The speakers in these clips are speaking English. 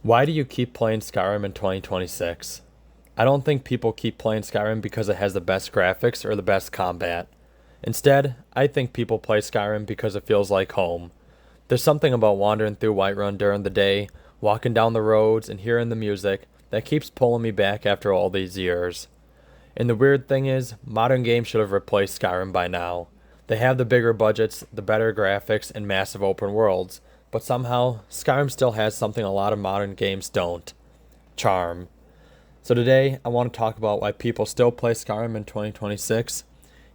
Why do you keep playing Skyrim in 2026? I don't think people keep playing Skyrim because it has the best graphics or the best combat. Instead, I think people play Skyrim because it feels like home. There's something about wandering through Whiterun during the day, walking down the roads, and hearing the music that keeps pulling me back after all these years. And the weird thing is, modern games should have replaced Skyrim by now. They have the bigger budgets, the better graphics, and massive open worlds, but somehow, Skyrim still has something a lot of modern games don't: charm. So today, I want to talk about why people still play Skyrim in 2026,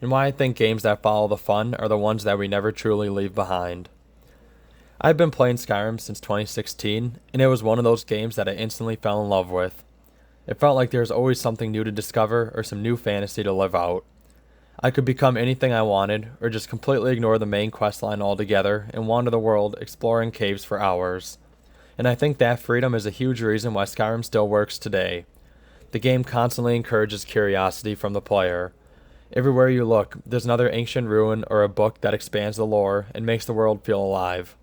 and why I think games that follow the fun are the ones that we never truly leave behind. I've been playing Skyrim since 2016, and it was one of those games that I instantly fell in love with. It felt like there was always something new to discover or some new fantasy to live out. I could become anything I wanted, or just completely ignore the main questline altogether and wander the world exploring caves for hours. And I think that freedom is a huge reason why Skyrim still works today. The game constantly encourages curiosity from the player. Everywhere you look, there's another ancient ruin or a book that expands the lore and makes the world feel alive.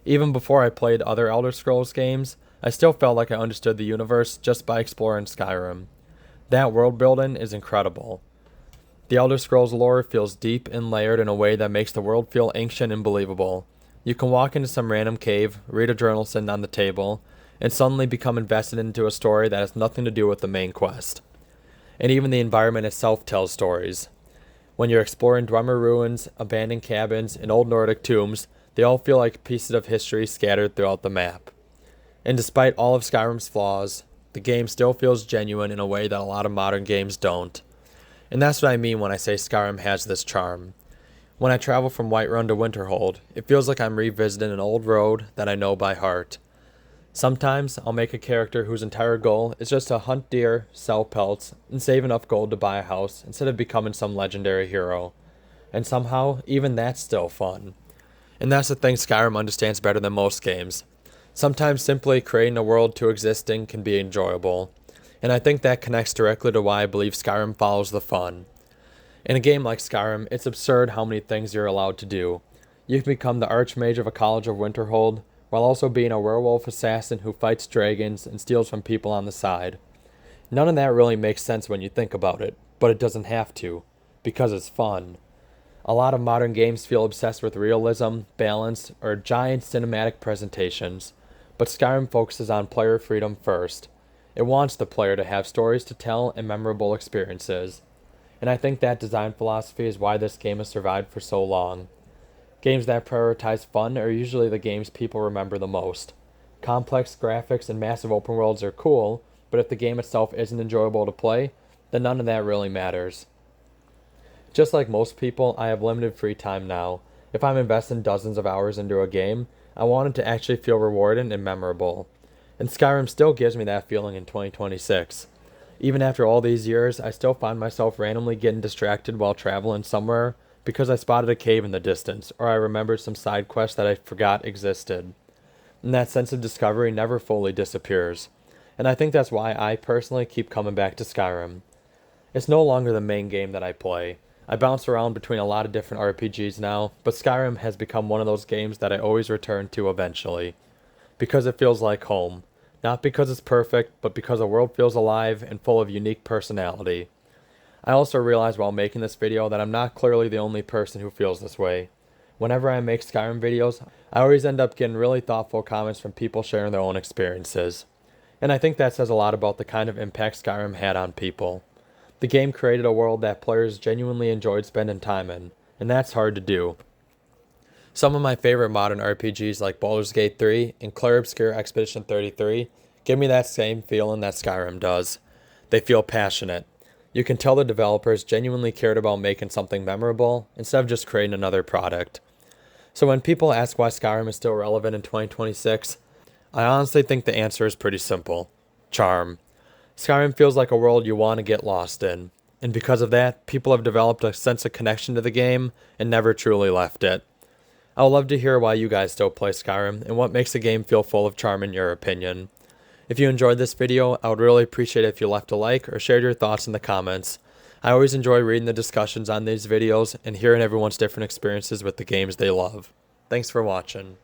Even before I played other Elder Scrolls games, I still felt like I understood the universe just by exploring Skyrim. That world building is incredible. The Elder Scrolls lore feels deep and layered in a way that makes the world feel ancient and believable. You can walk into some random cave, read a journal sitting on the table, and suddenly become invested into a story that has nothing to do with the main quest. And even the environment itself tells stories. When you're exploring Dwemer ruins, abandoned cabins, and old Nordic tombs, they all feel like pieces of history scattered throughout the map. And despite all of Skyrim's flaws, the game still feels genuine in a way that a lot of modern games don't. And that's what I mean when I say Skyrim has this charm. When I travel from Whiterun to Winterhold, it feels like I'm revisiting an old road that I know by heart. Sometimes I'll make a character whose entire goal is just to hunt deer, sell pelts, and save enough gold to buy a house instead of becoming some legendary hero. And somehow, even that's still fun. And that's the thing Skyrim understands better than most games. Sometimes simply creating a world to exist in can be enjoyable. And I think that connects directly to why I believe Skyrim follows the fun. In a game like Skyrim, it's absurd how many things you're allowed to do. You can become the Archmage of a College of Winterhold, while also being a werewolf assassin who fights dragons and steals from people on the side. None of that really makes sense when you think about it, but it doesn't have to, because it's fun. A lot of modern games feel obsessed with realism, balance, or giant cinematic presentations, but Skyrim focuses on player freedom first. It wants the player to have stories to tell and memorable experiences. And I think that design philosophy is why this game has survived for so long. Games that prioritize fun are usually the games people remember the most. Complex graphics and massive open worlds are cool, but if the game itself isn't enjoyable to play, then none of that really matters. Just like most people, I have limited free time now. If I'm investing dozens of hours into a game, I want it to actually feel rewarding and memorable. And Skyrim still gives me that feeling in 2026. Even after all these years, I still find myself randomly getting distracted while traveling somewhere because I spotted a cave in the distance, or I remembered some side quest that I forgot existed. And that sense of discovery never fully disappears. And I think that's why I personally keep coming back to Skyrim. It's no longer the main game that I play. I bounce around between a lot of different RPGs now, but Skyrim has become one of those games that I always return to eventually. Because it feels like home. Not because it's perfect, but because the world feels alive and full of unique personality. I also realized while making this video that I'm not clearly the only person who feels this way. Whenever I make Skyrim videos, I always end up getting really thoughtful comments from people sharing their own experiences. And I think that says a lot about the kind of impact Skyrim had on people. The game created a world that players genuinely enjoyed spending time in, and that's hard to do. Some of my favorite modern RPGs like Baldur's Gate 3 and Clair Obscur Expedition 33 give me that same feeling that Skyrim does. They feel passionate. You can tell the developers genuinely cared about making something memorable instead of just creating another product. So when people ask why Skyrim is still relevant in 2026, I honestly think the answer is pretty simple. Charm. Skyrim feels like a world you want to get lost in. And because of that, people have developed a sense of connection to the game and never truly left it. I would love to hear why you guys still play Skyrim and what makes the game feel full of charm in your opinion. If you enjoyed this video, I would really appreciate it if you left a like or shared your thoughts in the comments. I always enjoy reading the discussions on these videos and hearing everyone's different experiences with the games they love. Thanks for watching.